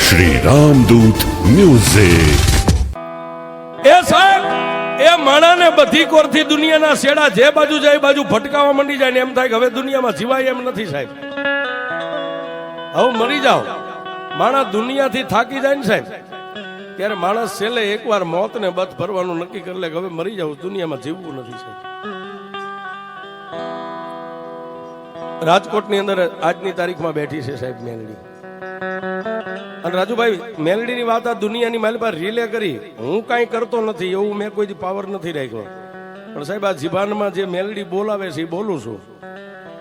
Shri Ramdoot music. એ સાહેબ એ માણાને બધી કોરથી દુનિયાના શેડા જે બાજુ જાય બાજુ ભટકાવા માંડી જાય ને એમ થાય કે હવે દુનિયામાં જીવાય એમ નથી સાહેબ, હવે મરી જાઓ। માણસ દુનિયાથી થાકી જાય ને સાહેબ ત્યારે માણસ છેલ્લે એકવાર મોતને બધ ભરવાનું નક્કી કરી લે કે હવે મરી જાવ, દુનિયામાં જીવવું નથી સાહેબ। રાજકોટની અંદર આજની તારીખમાં બેઠી છે સાહેબ મેલડી, અને રાજુભાઈ મેલડીની વાત આ દુનિયાની મારી પાસે રિલે કરી, હું કાંઈ કરતો નથી એવું મેં કોઈ પાવર નથી રાખ્યો, પણ સાહેબ આ જીભાનમાં જે મેલડી બોલાવે છે એ બોલું છું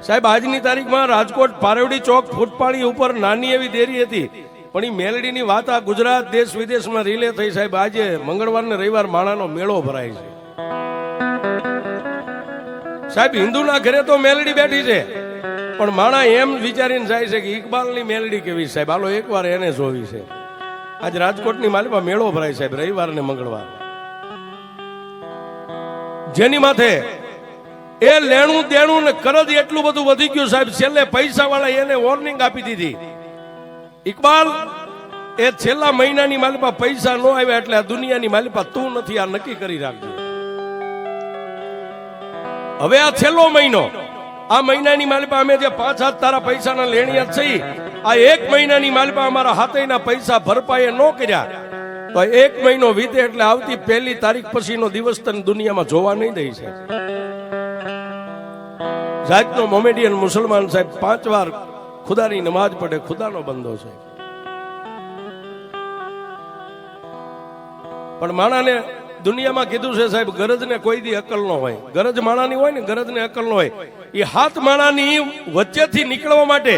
સાહેબ। આજની તારીખમાં રાજકોટ પારેવડી ચોક ફૂટપાળી ઉપર નાની એવી દેરી હતી, પણ એ મેલડીની વાત આ ગુજરાત દેશ વિદેશમાં રિલે થઈ સાહેબ। આજે મંગળવાર ને રવિવાર માણાનો મેળો ભરાય છે સાહેબ। હિન્દુના ઘરે તો મેલડી બેઠી છે, પણ માણા એમ વિચારીને જાય છે કે ઇકબાલની મેલડી કેવી સાહેબ, હાલો એકવાર એને જોવી છે। આજ રાજકોટની માલિપા મેળો ભરાય સાહેબ, રવિવાર ને મંગળવાર, જેની માથે એ લેણું દેણું ને કરજ એટલું બધું વધી ગયું સાહેબ, છેલ્લે પૈસા વાળા એને વોર્નિંગ આપી દીધી, ઇકબાલ એ છેલ્લા મહિનાની માલિપા પૈસા ન આવ્યા એટલે આ દુનિયાની માલિપા તું નથી, આ નક્કી કરી રાખજો। હવે આ છેલ્લો મહિનો, આ મહિનાની માલિપા અમે જે 5 હાથ તારા પૈસાના લેણિયા છે, આ 1 મહિનાની માલિપા અમારા હાથેના પૈસા ભરપાઈ ન કર્યા તો 1 મહિનો વીતે એટલે આવતી 1 તારીખ પછીનો દિવસ તને દુનિયામાં જોવા નહીં દઈ છે। જાતનો મોમેડિયન મુસલમાન સાહેબ 5 વાર ખુદાની નમાજ પડે, ખુદાનો બંદો છે, પણ માણાને દુનિયામાં કીધું છે સાહેબ ગરજ ને કોઈ દી અકલ ન હોય, ગરજ માણાની હોય ને ગરજ ને અકલ ન હોય। એ હાથ માણાની વચ્ચેથી નીકળવા માટે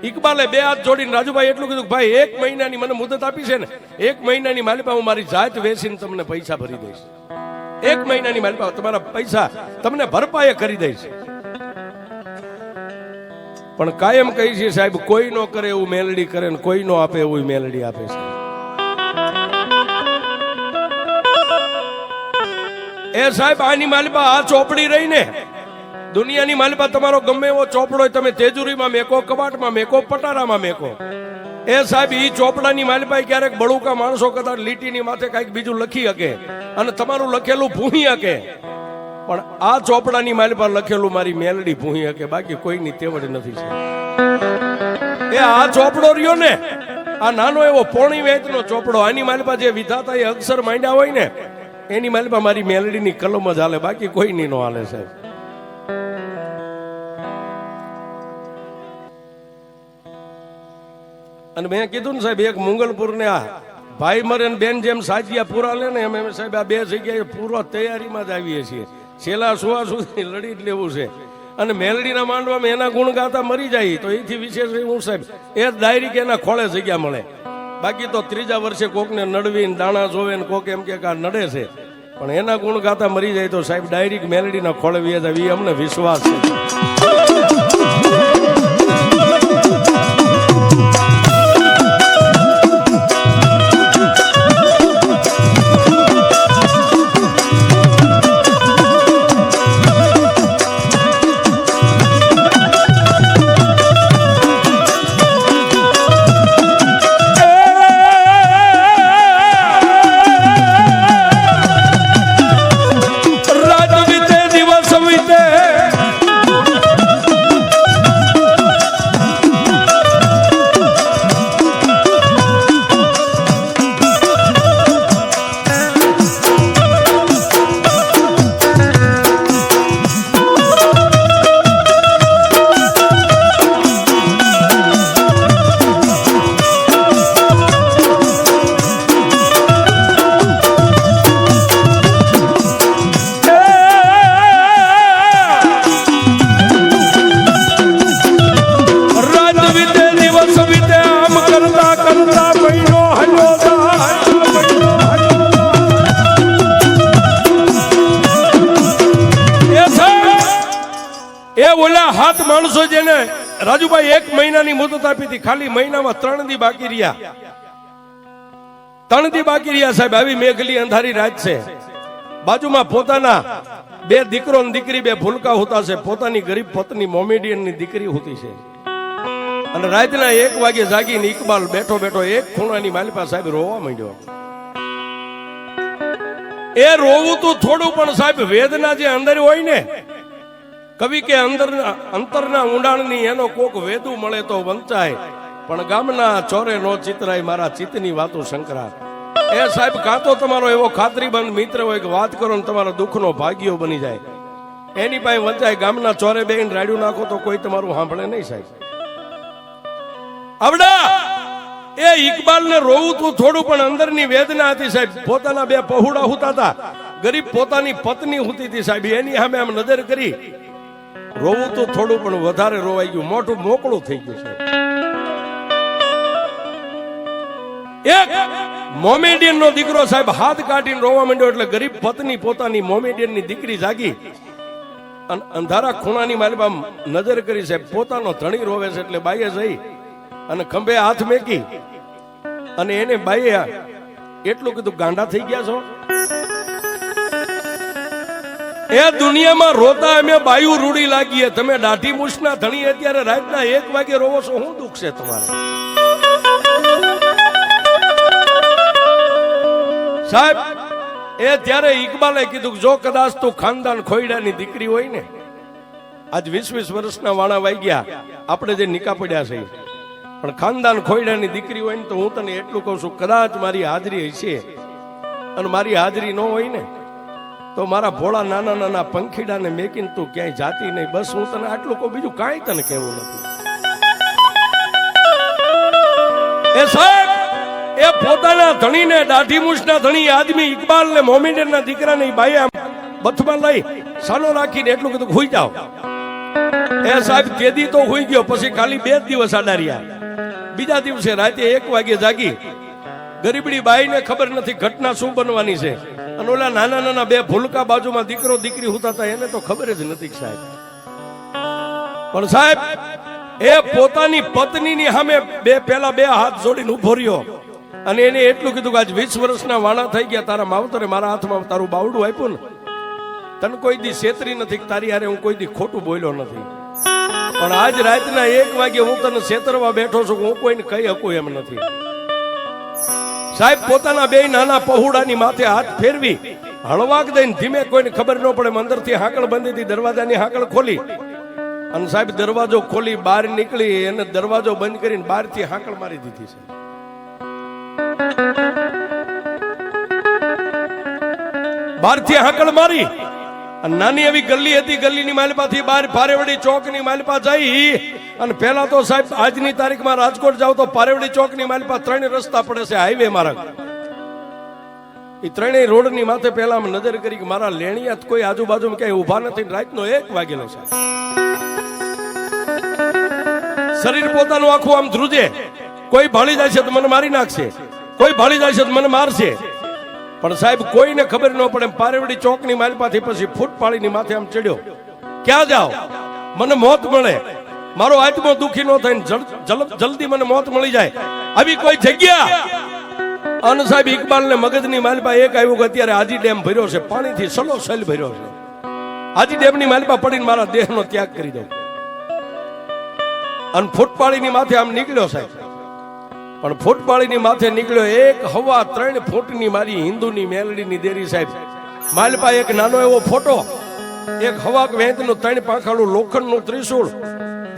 ઇકબાલે 2 હાથ જોડીને રાજુભાઈ એટલું કીધું ભાઈ 1 મહિનાની મને મુદત આપી છે ને, 1 મહિનાની માલિપા હું મારી જાત વેચીને તમને પૈસા ભરી દઈશ, 1 મહિનાની માલિપા તમારા પૈસા તમને ભરપાઈ કરી દઈશ। પણ કાયમ કહી છે સાહેબ કોઈ નો કરે એવું મેલડી કરે ને કોઈ નો આપે એવું મેલડી આપે છે। એ સાહેબ આની માલિપા આ ચોપડી રહી ને, દુનિયાની માલિપા તમારો ગમે એવો ચોપડો હોય તમે તેજુરીમાં મેકો, કબાટમાં મેકો, પટારામાં મેકો, એ સાહેબ ઈ ચોપડાની માલિપા ક્યારેક બળુકા માણસો કદાચ લીટીની માથે કઈક બીજું લખી શકે અને તમારું લખેલું ભૂહી શકે, પણ આ ચોપડાની માલિપા લખેલું મારી મેલડી ભૂહી શકે, બાકી કોઈની તેવડ નથી છે। એ આ ચોપડો રહ્યો ને, આ નાનો એવો પોણી વેચનો ચોપડો, આની માલિપા જે વિધાતા એ અક્ષર માંડ્યા હોય ને એની માલિપા મારી મેલડીની કલમ જ હાલે, બાકી કોઈની નો હાલે સાહેબ। અને મેં કીધું ને સાહેબ એક મુંગલપુર ને આ ભાઈ મરે બેન જેમ સાજિયા પૂરા લે ને એમ સાહેબ આ 2 જગ્યાએ પૂરો તૈયારીમાં જ આવીએ છીએ, છેલ્લા સુવા સુધી લડી જ લેવું છે। અને મેલડીના માંડવામાં એના ગુણ ગાતા મરી જાય તો એથી વિશેષ હું સાહેબ એ જ ડાયરી કે એના ખોળે જગ્યા મળે, બાકી તો 3જા વર્ષે કોકને નડવીને દાણા જોવે ને કોક એમ કે આ નડે છે, પણ એના ગુણ ગાતા મરી જાય તો સાહેબ ડાયરેક્ટ મેલડીના ખોળે વી જાય, એ અમને વિશ્વાસ છે। ઓલા હાથ માણસો જેને રાજુભાઈ 1 મહિનાની મુદત આપી હતી, ખાલી મહિનામાં 3 દી બાકી રહ્યા, 3 દી બાકી રહ્યા સાહેબ। આવી મેઘલી અંધારી રાત છે, બાજુમાં પોતાના 2 દીકરો ને દીકરી 2 ભૂલકા હોતા છે, પોતાની ગરીબ પત્ની મોમેડિયન ની દીકરી હોતી છે। અને રાતના 1 વાગે જાગીને ઇકબાલ બેઠો બેઠો એક ખૂણાની માલિપા સાહેબ રોવા માંડ્યો. એ રોવું તો થોડું, પણ સાહેબ વેદના જે અંદર હોય ને, કવિ કે અંતરના ઊંડાણની એનો કોક વેદુ મળે તો વંચાય, પણ ગામના ચોરે નો ચિતરાય મારા ચિત્તની વાતો શંકરા. એ સાહેબ કાં તો તમારો એવો ખાતરીબંધ મિત્ર હોય કે વાત કરો ને તમારો દુઃખનો ભાગ્યો બની જાય, એની પાસે વંચાય. ગામના ચોરે બેન રાડ્યું નાખો તો કોઈ તમારું સાંભળે નહીં સાહેબ. આવડા એ ઇકબાલ ને રોવું તું થોડું, પણ અંદરની વેદના હતી સાહેબ. પોતાના 2 પહોળા હુતા હતા, ગરીબ પોતાની પત્ની હુતી હતી સાહેબ. એની સામે આમ નજર કરી રોવું તો થોડું, પણ વધારે રોવાઈ ગયું, મોઢું મોકળું થઈ ગયું સાહેબ. એક મોમેડિયન નો દીકરો સાહેબ હાથ કાઢીને રોવા માંડ્યો, એટલે ગરીબ પત્ની પોતાની મોમેડિયન ની દીકરી જાગી અને અંધારા ખૂણાની માલિપા નજર કરી સાહેબ. પોતાનો ધણી રોવે છે એટલે બાઈએ જઈ અને ખંભે હાથ મેકી અને એને બાઈએ એટલું કીધું, ગાંડા થઈ ગયા છો? એ દુનિયામાં રોતા અમે બાયું રૂડી લાગીએ, તમે દાઢી મૂછના ધણી અત્યારે રાતના 1 વાગે રોવો છો, શું દુઃખ છે તમારે? સાહેબ એ ત્યારે ઇકબાલે કીધું કે જો કદાચ તું ખાનદાન ખોયડાની દીકરી હોય ને, આજ 20-20 વર્ષના વાણા વાઈ ગયા આપણે જે નિકા પડ્યા છે, પણ ખાનદાન ખોયડાની દીકરી હોય ને તો હું તને એટલું કહું છું, કદાચ મારી હાજરી હશે અને મારી હાજરી ન હોય ને તો મારા ભોળા નાના નાના પંખીડાને મેકીને તું ક્યાંય જાતી નહીં. બસ હું તને આટલું કહું, બીજું કાંઈ તને કહેવું નથી. એ સાહેબ એ પોતાના ધણીને દાઢી મૂછના ધણી આદમી ઇકબાલ ને મોમેડિયનના દીકરાને બાઈએ બથમાં લઈ સાનો રાખીને એટલું કીધું, હુઈ જાઓ. એ સાહેબ કેદી તો હુઈ ગયો, પછી ખાલી 2 દિવસ આડા રહ્યા. બીજા દિવસે રાતે 1 વાગે જાગી. ગરીબડી બાઈને ખબર નથી ઘટના શું બનવાની છે, અને ઓલા નાના નાના 2 ભૂલકા બાજુમાં દીકરો દીકરી હુતા હતા, એને તો ખબર જ નથી સાહેબ. પણ સાહેબ એ પોતાની પત્નીની સામે પેલા 2 હાથ જોડીને ઉભો રહ્યો અને એને એટલું કીધું કે આજ 20 વર્ષના વાણા થઈ ગયા, તારા માવતરે મારા હાથમાં તારું બાવડું આપ્યું ને, તને કોઈ દી છેતરી નથી, તારી હારે હું કોઈ દી ખોટું બોલ્યો નથી, પણ આજ રાતના 1 વાગે હું તને છેતરવા બેઠો છું, હું કોઈને કહી શકું એમ નથી. સાહેબ પોતાના 2 નાના પહોળાની માથે હાથ ફેરવી હળવાક દઈને ધીમે, કોઈને ખબર ન પડે, અંદરથી હાકળ બંધી હતી, દરવાજાની હાકળ ખોલી અને સાહેબ દરવાજો ખોલી બહાર નીકળી અને દરવાજો બંધ કરીને બહારથી હાકળ મારી દીધી છે. બહારથી હાકળ મારી નાની એવી ગલ્લી હતી, ગલ્લીની માલિપાથી બહાર પારેવડી ચોકની માલિપા જઈ અને પેલા તો સાહેબ આજની તારીખમાં રાજકોટ જાવ તો પારેવડી ચોકની માલિપા 3 રસ્તા પડે છે, હાઈવે માર્ગ. એ 3 રોડની માથે પેલા નજર કરી કે મારા લેણિયાત કોઈ આજુબાજુમાં ક્યાંય ઉભા નથી. રાતનો 1 વાગેલો છે. શરીર પોતાનું આખું આમ ધ્રુજે, કોઈ ભાળી જાય છે તો મને મારી નાખશે, કોઈ ભાળી જાય છે તો મને મારશે, પણ સાહેબ કોઈને ખબર ન પડે. પારેવડી ચોકની માલિપાથી પછી ફૂટપાળીની માથે આમ ચડ્યો, ક્યાં જાઓ, મને મોત મળે, મારો આત્મો દુખી ન થાય, જલ્દી મને મોત મળી જાય, આવી કોઈ જગ્યા. અને સાહેબ ઇકબાલ ને મગજની માલિપા એક આવ્યું કે અત્યારે હાજી ડેમ ભર્યો છે, પાણીથી સલોસલ ભર્યો છે, હાજી ડેમની માલિપા પડીને મારા દેહનો ત્યાગ કરી દઉં. અને ફૂટપાળીની માથે આમ નીકળ્યો સાહેબ, પણ ફૂટપાળીની માથે નીકળ્યો 1.3 ફૂટની મારી હિન્દુની મેલડીની દેરી સાહેબ. માલપા એક નાનો એવો ફોટો, એક હવાક વેંતનું 3 પાંખાળું લોખંડનું ત્રિશૂળ,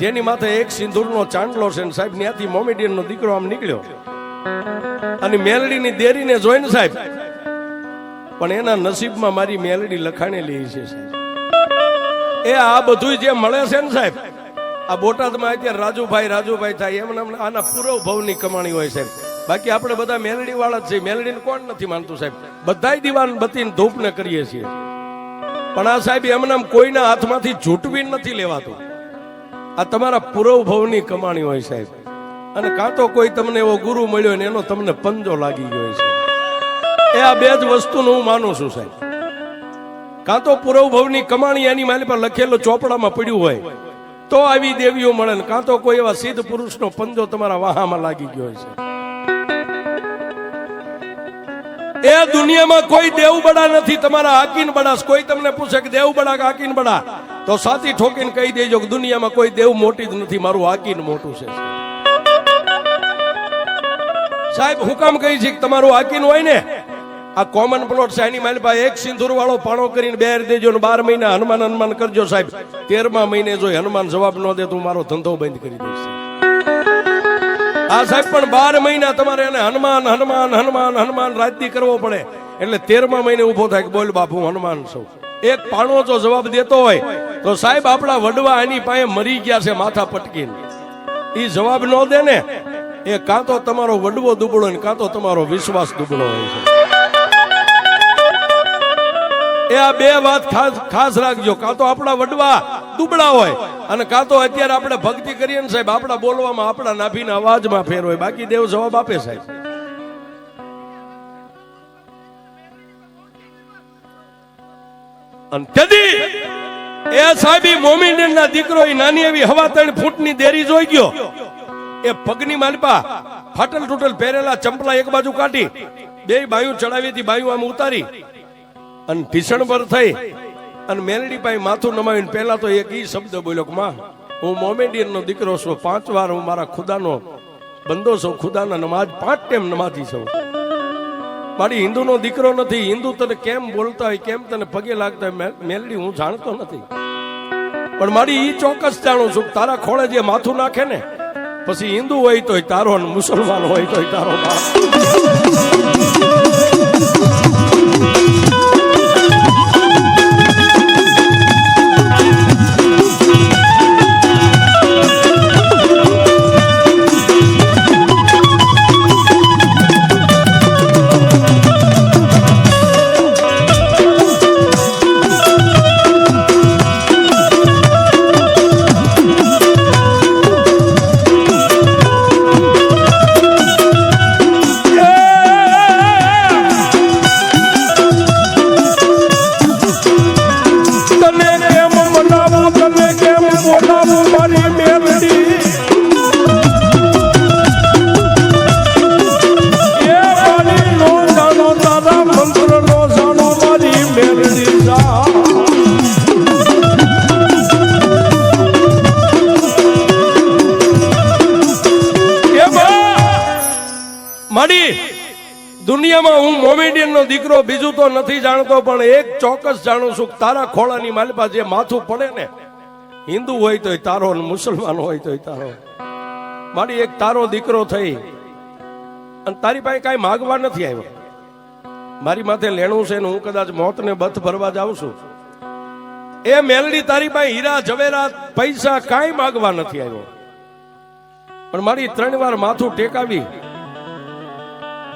જેની માથે એક સિંદૂરનો ચાંદલો છે. સાહેબ ત્યાંથી મોમેડિયનનો દીકરો આમ નીકળ્યો અને મેલડીની દેરીને જોઈને સાહેબ, પણ એના નસીબમાં મારી મેલડી લખાણેલી છે સાહેબ. એ આ બધું જે મળે છે ને સાહેબ, આ બોટાદમાં અત્યારે રાજુભાઈ થાય એમ આના પૂરવ ભવની કમાણી હોય સાહેબ. બાકી આપણે બધા મેલડી વાળા જ છે, મેલડીને કોણ નથી માનતું સાહેબ, બધાય દીવાન બત્તીને ધૂપને કરીએ છીએ. પણ આ સાહેબ એમનામ કોઈના હાથમાંથી ઝૂંટવી નથી લેવાતું, આ તમારા પૂરવ ભવની કમાણી હોય સાહેબ. અને કાં તો કોઈ તમને એવો ગુરુ મળ્યો ને એનો તમને પંજો લાગી ગયો છે. એ આ 2 જ વસ્તુનું હું માનું છું સાહેબ. કાં તો પૂરવ ભવની કમાણી એની માલી પર લખેલો ચોપડામાં પડ્યું હોય તો આવી દેવીઓ મળે, ને કાં તો કોઈ એવા સિદ્ધ પુરુષનો પંજો તમારા વાહામાં લાગી ગયો છે. એ દુનિયામાં કોઈ દેવ બડા નથી, તમારા હાકીન બડા. કોઈ તમને પૂછે કે દેવ બડા કે હાકીન બડા, તો સાથી ઠોકીને કહી દેજો કે દુનિયામાં કોઈ દેવ મોટી જ નથી, મારું હાકીન મોટું છે. સાહેબ હું કામ કહી છે કે તમારું હાકીન હોય ને આ કોમન પ્લોટ છે એની મારી પાસે એક સિંદૂર વાળો પાણો કરીને બેર દેજો ને 12 મહિના હનુમાન હનુમાન કરજો સાહેબ 13મા મહિને જો હનુમાન જવાબ ન દે તો મારો ધંધો બંધ કરી દઈશ આ સાહેબ પણ 12 મહિના તમારે એને હનુમાન હનુમાન હનુમાન હનુમાન રાતદી કરવો પડે એટલે 13મા મહિને ઉભો થાય કે બોલ બાપુ હનુમાન છું એક પાણો જો જવાબ દેતો હોય તો સાહેબ આપણા વડવા એની પાસે મરી ગયા છે માથા પટકીને ઈ જવાબ ન દે ને એ કાં તો તમારો વડવો દુબળો ને કાં તો તમારો વિશ્વાસ દુબળો હોય છે એ આ બે વાત ખાસ રાખજો કાં તો આપણા વડવા દુબળા હોય અને કાં તો અત્યારે આપણે ભક્તિ કરીએ ને સાહેબ આપણા બોલવામાં આપણા નાભીના અવાજમાં ફેર હોય બાકી દેવ જવાબ આપે સાહેબ અને તેથી એ સાહેબી મોમિનના દીકરો એ નાની એવી હવા 3 ફૂટની દેરી જોઈ ગયો એ પગની માલપા ફાટલ તૂટલ પહેરેલા ચંપલા એક બાજુ કાઢી બે બાયું ચડાવી હતી બાયું આમ ઉતારી અને ભીષણ પર થઈ અને મેલડી પાસે માથું નમાવીને પહેલા તો એક ઈ શબ્દ બોલ્યો કે માં હું મોમેડિયન નો દીકરો છું 5 વાર હું મારા ખુદાનો બંદો છું ખુદાના નમાજ 5 ટાઈમ નમાજી છું મારી હિન્દુ નો દીકરો નથી હિન્દુ તને કેમ બોલતા હોય કેમ તને પગે લાગતા હોય મેલડી હું જાણતો નથી પણ મારી ઈ ચોક્કસ જાણું છું તારા ખોળે જે માથું નાખે ને પછી હિન્દુ હોય તોય તારો ને મુસલમાન હોય તોય તારો બાપ દુનિયામાં હું મોમેડિયન નો દીકરો બીજું તો નથી જાણતો પણ એક ચોક્કસ જાણું છું તારા ખોળાની માલપા જે માથું પડે ને હિન્દુ હોય તોય તારો ને મુસલમાન હોય તોય તારો મારી એક તારો દીકરો થઈ અને તારી પાસે કાંઈ માગવા નથી આવ્યો મારી માથે લેણું છે ને હું કદાચ મોતને બથ ભરવા જાઉં છું એ મેલડી તારી પાસે હીરા જવેરાત પૈસા કાંઈ માગવા નથી આવ્યો પણ મારી 3 વાર માથું ટેકાવી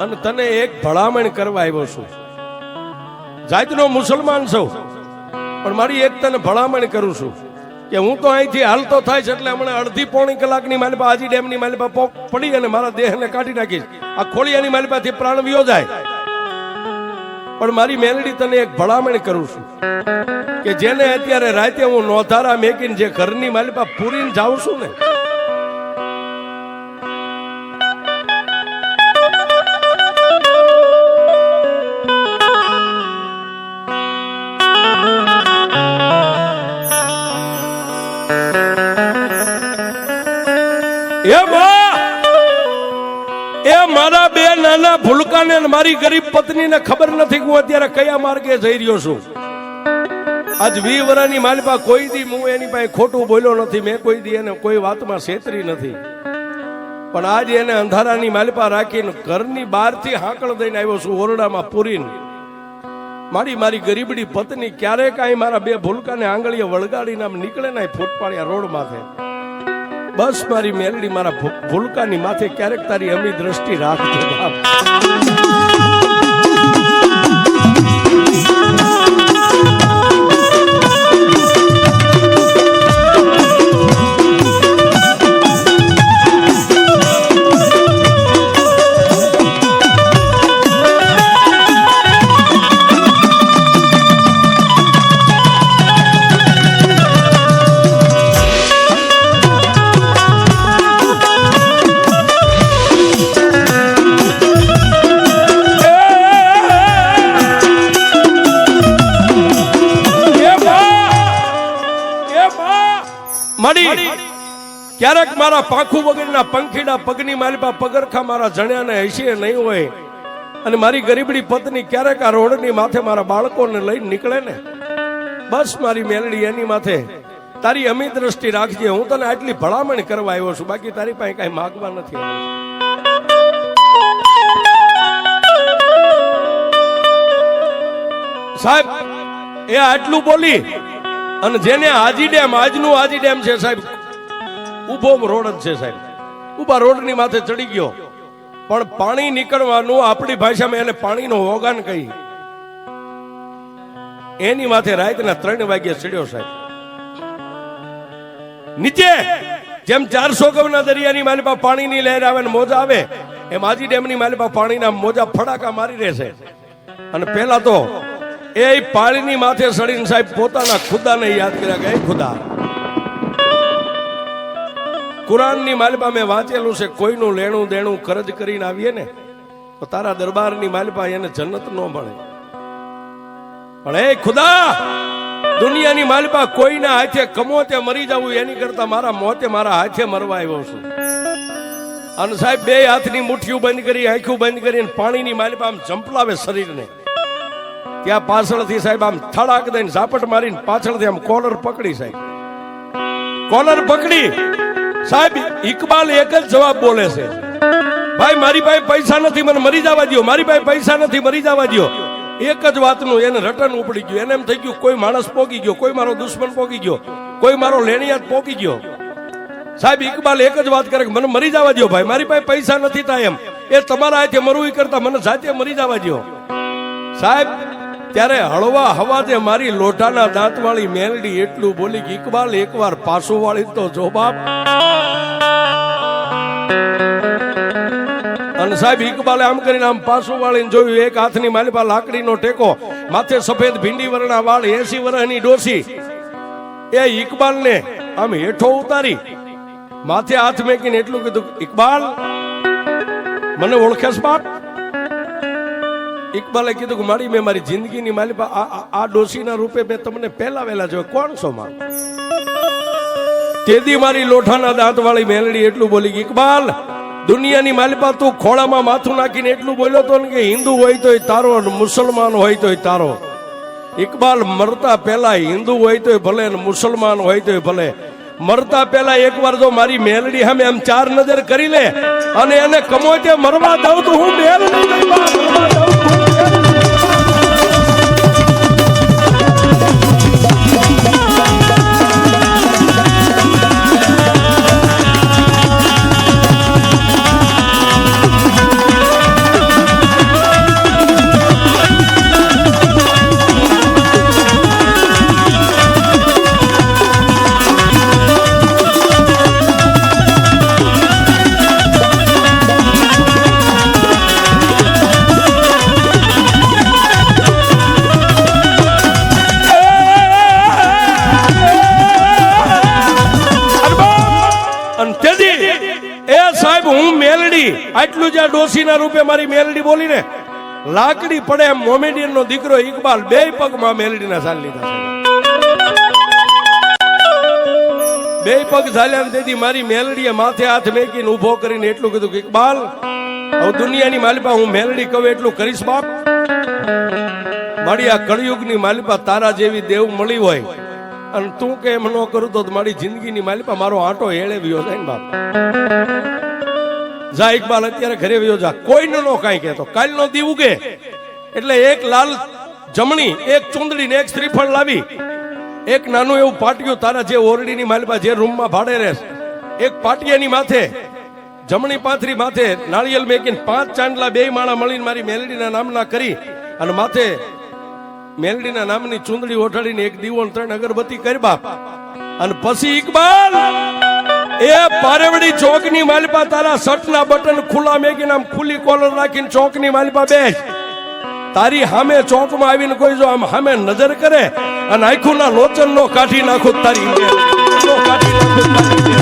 અને તને એક ભલામણ કરવા આવ્યો છું જાતનો મુસલમાન છું પણ મારી એક તને ભલામણ કરું છું કે હું તો અહીંથી હાલતો થાય છે એટલે હમણાં અડધી પોણી કલાકની માલપા આજી ડેમની માલપા પડી અને મારા દેહને કાઢી નાખીશ આ ખોળિયાની માલપાથી પ્રાણ વિયો જાય પણ મારી મેલડી તને એક ભલામણ કરું છું કે જેને અત્યારે રાતે હું નોધારા મેકીને જે ઘરની માલપા પૂરીને જાઉં છું ને એ મારા બે નાના ભૂલકાને મારી ગરીબ પત્નીને ખબર નથી હું અત્યારે કયા માર્ગે જઈ રહ્યો છું આજ 20 વર્ષની માલપા કોઈ દી હું એની પાસે ખોટું બોલ્યો નથી મેં કોઈ દી એને કોઈ વાતમાં છેતરી નથી પણ આજે એને અંધારાની માલપા રાખીને ઘરની બહારથી હાંકળ દઈને આવ્યો છું ઓરડામાં પૂરીને મારી ગરીબડી પત્ની ક્યારેક કાંઈ મારા બે ભૂલકાને આંગળીએ વળગાડીને આમ નીકળે ને ફૂટપાળિયા રોડ માથે બસ મારી મેલડી મારા ભૂલકાની માથે ક્યારેક તારી અમી દ્રષ્ટિ રાખજો બાપ ક્યારેક મારા પાંખું વગરના પંખીડા પગની માલિપા પગરખા મારા જણ્યાને હસીએ નહીં હોય અને મારી ગરીબડી પત્ની ક્યારેક આ રોડની માથે મારા બાળકોને લઈને નીકળે ને, બસ મારી મેલડી એની માથે તારી અમી દ્રષ્ટિ રાખજે. હું તને આટલી ભલામણ કરવા આવ્યો છું, બાકી તારી પાસે કઈ માગવા નથી આવ્યો. સાહેબ એ આટલું બોલી અને જેને હાજી ડેમ, આજનું હાજી ડેમ છે સાહેબ, ઉભો રોડ જ છે સાહેબ, ઉભા રોડની માથે ચડી ગયો. પણ પાણી નીકળવાનું આપણી ભાષામાં એને પાણીનો ઓગાન કહી, એની માથે રાતના 3 વાગ્યે ચડ્યો સાહેબ. નીચે જેમ 400 ગવના દરિયાની માલિપા પાણીની લહેર આવે ને મોજા આવે, એમ હાજી ડેમની માલિપા પાણીના મોજા ફડાકા મારી રહેશે. અને પેલા તો એ પાણીની માથે સડીને સાહેબ પોતાના ખુદાને યાદ કર્યા કે ખુદા, કુરાનની માલિપા મેં વાંચેલું છે, કોઈનું લેણું દેણું કરજ કરીને આવીએ ને તો તારા દરબારની માલિપા એને જન્નત ન મળે. પણ એ ખુદા, દુનિયાની માલિપા કોઈના હાથે કમોતે મરી જવું એની કરતા મારા મોતે મારા હાથે મરવા આવ્યો છું. અને સાહેબ 2 હાથની મુઠ્ઠીઓ બંધ કરી, આંખો બંધ કરીને પાણીની માલિપા આમ ઝંપલાવે શરીરને. ત્યાં પાછળથી સાહેબ આમ થડાક દઈને ઝાપટ મારીને પાછળથી આમ કોલર પકડી સાહેબ, કોલર પકડી સાહેબ ઇકબાલ એક જ જવાબ બોલે છે, ભાઈ મારી પાસે પૈસા નથી, મને મરી જવા દો, મારી પાસે પૈસા નથી, મરી જવા દો. એક જ વાતનું એને રટન ઉપડી ગયું. એને એમ થઈ ગયું કોઈ માણસ પોગી ગયો, કોઈ મારો દુશ્મન પોગી ગયો, કોઈ મારો લેણિયાત પોગી ગયો. સાહેબ ઇકબાલ એક જ વાત કરે કે મને મરી જવા દો ભાઈ, મારી પાસે પૈસા નથી થાય એમ, એ તમારા હાથે મરવું કરતા મને જાતે મરી જવા દો. સાહેબ ત્યારે હળવા હવાજે મારી લોઢાના દાંતવાળી મેલડી એટલું બોલી કે ઇકબાલ એકવાર પાછું વાળી તો જો બાપ. અને સાહેબ ઇકબાલે આમ કરીને આમ પાછું વાળીને જોયું, એક હાથની માલિપા લાકડીનો ટેકો, માથે સફેદ ભીંડી વર્ણા વાળ, 80 વર્ષની ડોસી. એ ઇકબાલને આમ હેઠો ઉતારી માથે હાથ મેકીને એટલું કીધું, ઇકબાલ મને ઓળખેસ બાપ? ઇકબાલે કીધું કે મારી મેં મારી જિંદગીની માલિપા આ ડોસીના રૂપે મેં તમને પહેલા વહેલા જોયો, કોણ છો માં? તેદી મારી લોઠાના દાંત વાળી મેલડી એટલું બોલી કે ઇકબાલ, દુનિયાની માલિપા તું ખોળામાં માથું નાખીને એટલું બોલ્યો તો ને કે હિન્દુ હોય તોય તારો, મુસલમાન હોય તોય તારો. ઇકબાલ મરતા પહેલા હિન્દુ હોય તોય ભલે ને મુસલમાન હોય તોય ભલે, મરતા પહેલા એકવાર જો મારી મેલડી સામે આમ 4 નજર કરી લે અને એને કમોતે મરવા દઉં તો હું મેલડી નહીં મરવા દઉં. આટલું જ ડોસીના રૂપે મારી મેલડી બોલી ને, લાકડી પડે એમ મોમેડિયન નો દીકરો ઇકબાલ 2 પગમાં મેલડીના ઝાલ લીધા છે. 2 પગ ઝાલ્યા તેથી મારી મેલડીએ માથે હાથ મેકીને ઉભો કરીને એટલું કીધું કે ઇકબાલ, હવે દુનિયાની માલિપા હું મેલડી કહું એટલું કરીશ બાપ. મારી આ કળિયુગની માલિપા તારા જેવી દેવ મળી હોય અને તું કે એમ ન કરું તો મારી જિંદગીની માલિપા મારો આંટો હેળેવ્યો જાય ને બાપ. જા ઇકબાલ અત્યારે ઘરે વયો જા, કોઈને નો કાંઈ કહેતો. કાલનો દી ઉગે એટલે એક લાલ જમણી, એક ચુંદડી ને એક શ્રીફળ લાવી, એક નાનું એવું પાટિયું તારા જે ઓરડીની માલિપા જે રૂમમાં ભાડે રહેશ, એક પાટિયાની માથે જમણી પાથરી માથે નાળિયેર મેકીને 5 ચાંદલા 2 માળા મળીને મારી મેલડીના નામના કરી અને માથે મેલડીના નામની ચુંદડી ઓઢાડીને એક દીવો 3 અગરબત્તી કરી બાપ. અને પછી ઇકબાલ એ પારેવડી ચોકની માલિપા તારા શર્ટના બટન ખુલ્લા મેકીને આમ ખુલ્લી કોલર રાખીને ચોકની માલિપા બેસ. તારી સામે ચોકમાં આવીને કોઈ જો આમ સામે નજર કરે અને આંખોના લોચન નો કાઢી નાખો, તારી કાઢી નાખો.